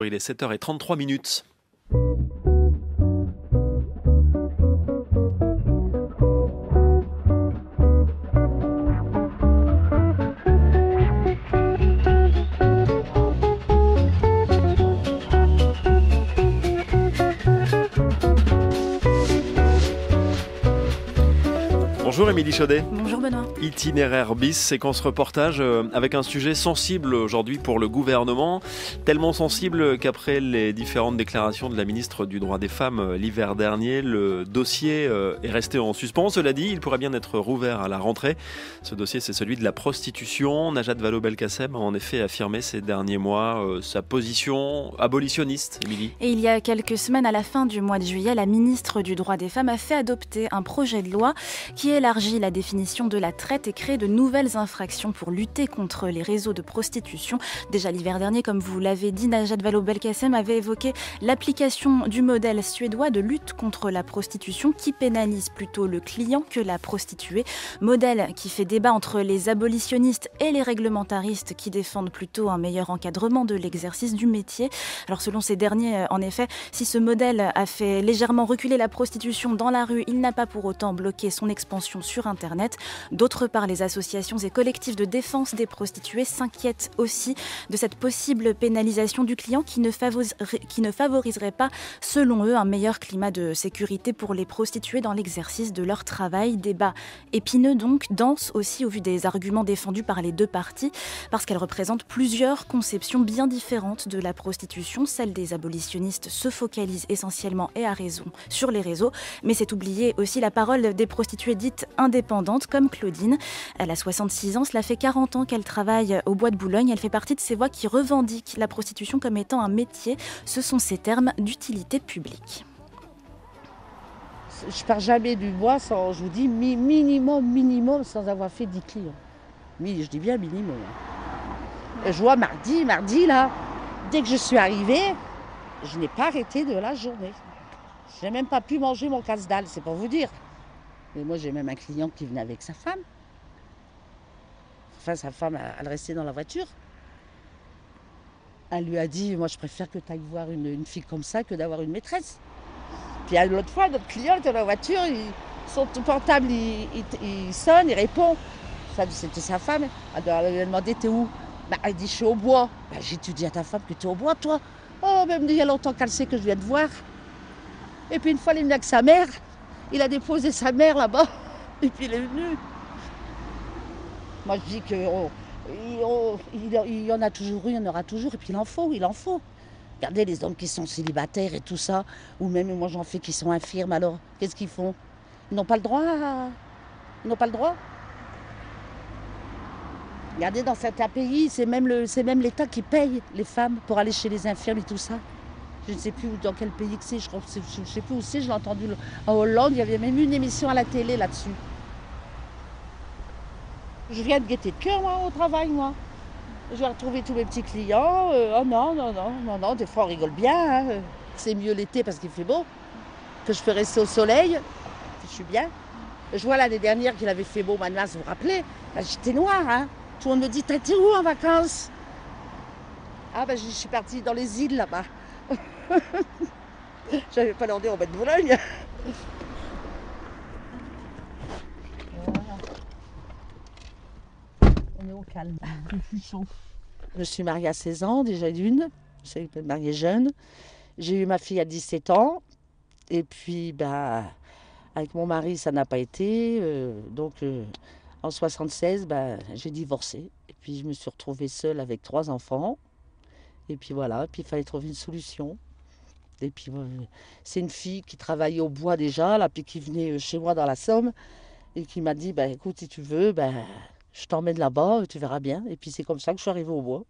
Il est 7h33. Bonjour Émilie Chaudet. Bonjour Benoît. Itinéraire bis, séquence reportage avec un sujet sensible aujourd'hui pour le gouvernement. Tellement sensible qu'après les différentes déclarations de la ministre du Droit des Femmes l'hiver dernier, le dossier est resté en suspens. Cela dit, il pourrait bien être rouvert à la rentrée. Ce dossier, c'est celui de la prostitution. Najat Vallaud-Belkacem a en effet affirmé ces derniers mois sa position abolitionniste, Émilie. Et il y a quelques semaines, à la fin du mois de juillet, la ministre du Droit des Femmes a fait adopter un projet de loi qui élargit la définition de la traite et crée de nouvelles infractions pour lutter contre les réseaux de prostitution. Déjà l'hiver dernier, comme vous l'avez dit, Najat Vallaud-Belkacem avait évoqué l'application du modèle suédois de lutte contre la prostitution qui pénalise plutôt le client que la prostituée. Modèle qui fait débat entre les abolitionnistes et les réglementaristes qui défendent plutôt un meilleur encadrement de l'exercice du métier. Alors selon ces derniers, en effet, si ce modèle a fait légèrement reculer la prostitution dans la rue, il n'a pas pour autant bloqué son expansion sur Internet. D'autre part, les associations et collectifs de défense des prostituées s'inquiètent aussi de cette possible pénalisation du client qui ne favoriserait pas, selon eux, un meilleur climat de sécurité pour les prostituées dans l'exercice de leur travail. Débat épineux donc, dense aussi au vu des arguments défendus par les deux parties, parce qu'elle représente plusieurs conceptions bien différentes de la prostitution. Celle des abolitionnistes se focalise essentiellement et à raison sur les réseaux, mais c'est oublier aussi la parole des prostituées dites indépendantes comme Claudine. Elle a 66 ans, cela fait 40 ans qu'elle travaille au Bois de Boulogne. Elle fait partie de ces voix qui revendiquent la prostitution comme étant un métier. Ce sont ces termes d'utilité publique. Je pars jamais du bois sans, je vous dis, minimum sans avoir fait 10 clients. Je dis bien minimum. Je vois mardi là, dès que je suis arrivée, je n'ai pas arrêté de la journée. Je n'ai même pas pu manger mon casse-dalle, c'est pour vous dire. Mais moi, j'ai même un client qui venait avec sa femme. Enfin, sa femme, elle restait dans la voiture. Elle lui a dit, moi, je préfère que tu ailles voir une fille comme ça que d'avoir une maîtresse. Puis l'autre fois, notre client était dans la voiture, son portable, il sonne, il répond. Ça, c'était sa femme. Elle lui a demandé, t'es où? Elle dit, je suis au bois. J'ai dit, tu dis à ta femme que tu es au bois, toi? Oh, même il y a longtemps qu'elle sait que je viens te voir. Et puis une fois, il est venu avec sa mère. Il a déposé sa mère là-bas. Et puis il est venu. Moi, je dis qu'il y en a toujours eu, il y en aura toujours. Et puis il en faut. Regardez les hommes qui sont célibataires et tout ça. Ou même, moi, j'en fais qui sont infirmes. Alors, qu'est-ce qu'ils font? Ils n'ont pas le droit. Ils n'ont pas le droit. Regardez, dans certains pays, c'est même l'État qui paye les femmes pour aller chez les infirmes et tout ça. Je ne sais plus dans quel pays que c'est, je ne sais plus où c'est, je l'ai entendu en Hollande, il y avait même eu une émission à la télé là-dessus. Je viens de gaieté de cœur, moi, au travail, moi. Je vais retrouver tous mes petits clients. Oh non, des fois on rigole bien. Hein. C'est mieux l'été parce qu'il fait beau, que je peux rester au soleil, je suis bien. Je vois l'année dernière qu'il avait fait beau, maintenant, vous vous rappelez, là, j'étais noire, hein. Tout le monde me dit, t'étais où en vacances? Ah je suis partie dans les îles là-bas. J'avais pas l'ordre au Bois de Boulogne. Voilà. On est au calme. Il fait chaud. Je suis mariée à 16 ans, déjà d'une. Je suis mariée jeune. J'ai eu ma fille à 17 ans. Et puis, avec mon mari, ça n'a pas été. En 76, j'ai divorcé. Et puis, je me suis retrouvée seule avec 3 enfants. Et puis voilà, puis il fallait trouver une solution. Et puis c'est une fille qui travaillait au bois déjà, là, puis qui venait chez moi dans la Somme, et qui m'a dit, écoute, si tu veux, je t'emmène là-bas, tu verras bien. Et puis c'est comme ça que je suis arrivée au bois.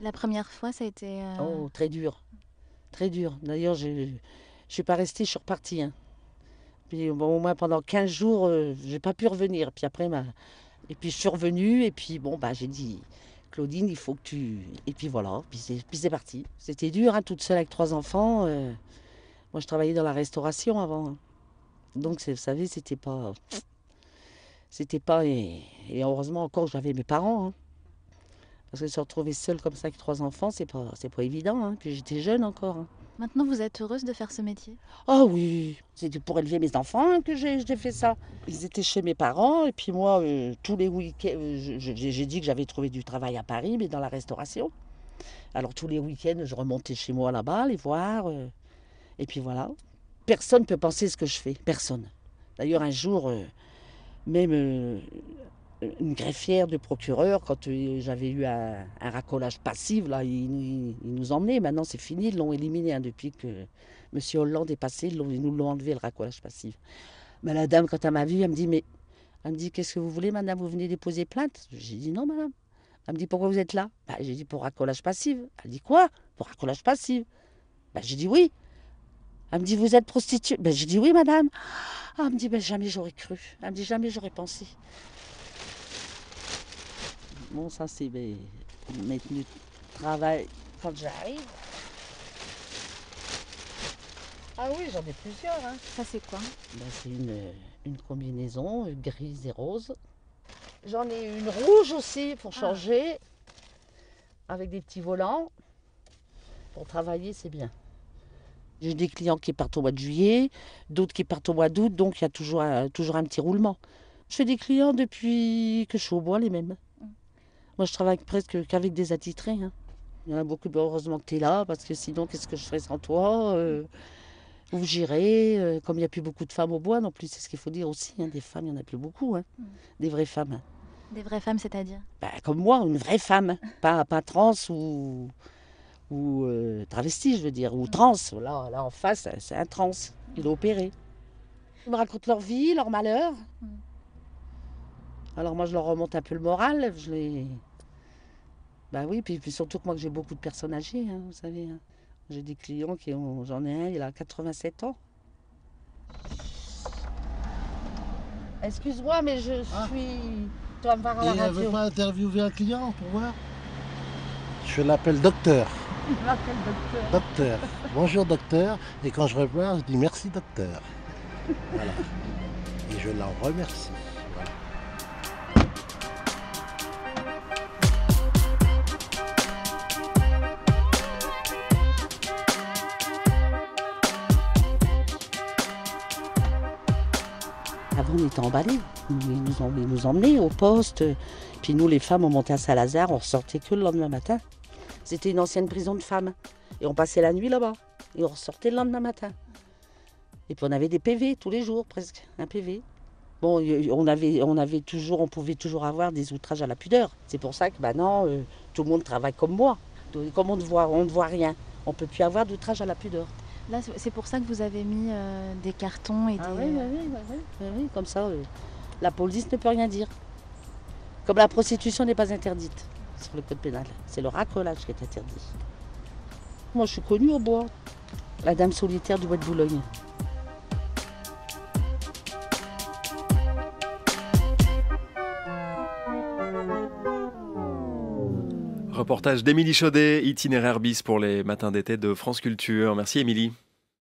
La première fois, ça a été... Oh, très dur. Très dur. D'ailleurs, je ne suis pas restée, je suis repartie. Hein. Puis au moins pendant 15 jours, je n'ai pas pu revenir. Puis après, et puis je suis revenue, et puis j'ai dit... Claudine, il faut que tu... Et puis voilà, puis c'est parti. C'était dur, hein, toute seule avec 3 enfants. Moi, je travaillais dans la restauration avant. Hein. Donc, vous savez, c'était pas... Et heureusement encore que j'avais mes parents. Hein. Parce que se retrouver seule comme ça avec 3 enfants, c'est pas évident. Hein. Puis j'étais jeune encore. Hein. Maintenant, vous êtes heureuse de faire ce métier? Oh oui, c'était pour élever mes enfants hein, que j'ai fait ça. Ils étaient chez mes parents et puis moi, tous les week-ends, j'ai dit que j'avais trouvé du travail à Paris, mais dans la restauration. Alors tous les week-ends, je remontais chez moi là-bas, les voir. Et puis voilà. Personne ne peut penser ce que je fais, personne. D'ailleurs, un jour, même une greffière de procureur, quand j'avais eu un racolage passif, là, ils nous emmenaient. Maintenant, c'est fini, ils l'ont éliminé. Hein, depuis que M. Hollande est passé, ils nous l'ont enlevé, le racolage passif. Mais la dame, quand elle m'a vue, elle me dit, qu'est-ce que vous voulez, madame, vous venez déposer plainte? J'ai dit, non, madame. Elle me dit, pourquoi vous êtes là? J'ai dit, pour racolage passif. Elle dit, quoi? Pour racolage passif? J'ai dit, oui. Elle me dit, vous êtes prostituée? J'ai dit, oui, madame. Elle me dit, jamais j'aurais cru. Elle me dit, jamais j'aurais pensé. Bon, ça, c'est mes tenues de travail quand j'arrive. Ah oui, j'en ai plusieurs. Hein. Ça, c'est quoi? C'est une combinaison grise et rose. J'en ai une rouge aussi pour changer, avec des petits volants. Pour travailler, c'est bien. J'ai des clients qui partent au mois de juillet, d'autres qui partent au mois d'août, donc il y a toujours un petit roulement. Je fais des clients depuis que je suis au bois, les mêmes. Moi, je travaille presque qu'avec des attitrés. Hein. Il y en a beaucoup, heureusement que tu es là, parce que sinon, qu'est-ce que je ferais sans toi Où j'irais Comme il n'y a plus beaucoup de femmes au bois non plus, c'est ce qu'il faut dire aussi. Hein, des femmes, il n'y en a plus beaucoup. Hein, des vraies femmes. Des vraies femmes, c'est-à-dire? Comme moi, une vraie femme, pas trans ou travesti, je veux dire, ou trans. Là en face, c'est un trans. Il est opéré. Ils me racontent leur vie, leur malheur. Alors moi, je leur remonte un peu le moral. Oui, puis surtout que moi, j'ai beaucoup de personnes âgées, hein, vous savez. Hein. J'ai des clients j'en ai un, il a 87 ans. Excuse-moi, mais je suis... Tu vas me voir à la radio. Elle ne veut pas interviewer un client pour voir? Je l'appelle docteur. Je m'appelle docteur. Docteur. Bonjour docteur. Et quand je repars, je dis merci docteur. Voilà. Et je l'en remercie. Voilà. Avant, on était emballés. Ils nous emmenaient au poste. Puis nous, les femmes, on montait à Saint-Lazare, on ressortait que le lendemain matin. C'était une ancienne prison de femmes. Et on passait la nuit là-bas. Et on ressortait le lendemain matin. Et puis on avait des PV tous les jours, presque. Un PV. Bon, on pouvait toujours avoir des outrages à la pudeur. C'est pour ça que maintenant, tout le monde travaille comme moi. Comme on ne voit rien. On ne peut plus avoir d'outrage à la pudeur. Là, c'est pour ça que vous avez mis des cartons et des... Oui, comme ça, la police ne peut rien dire. Comme la prostitution n'est pas interdite sur le code pénal. C'est le racolage qui est interdit. Moi, je suis connue au bois. La dame solitaire du bois de Boulogne. Reportage d'Émilie Chaudet, itinéraire bis pour les matins d'été de France Culture. Merci Émilie.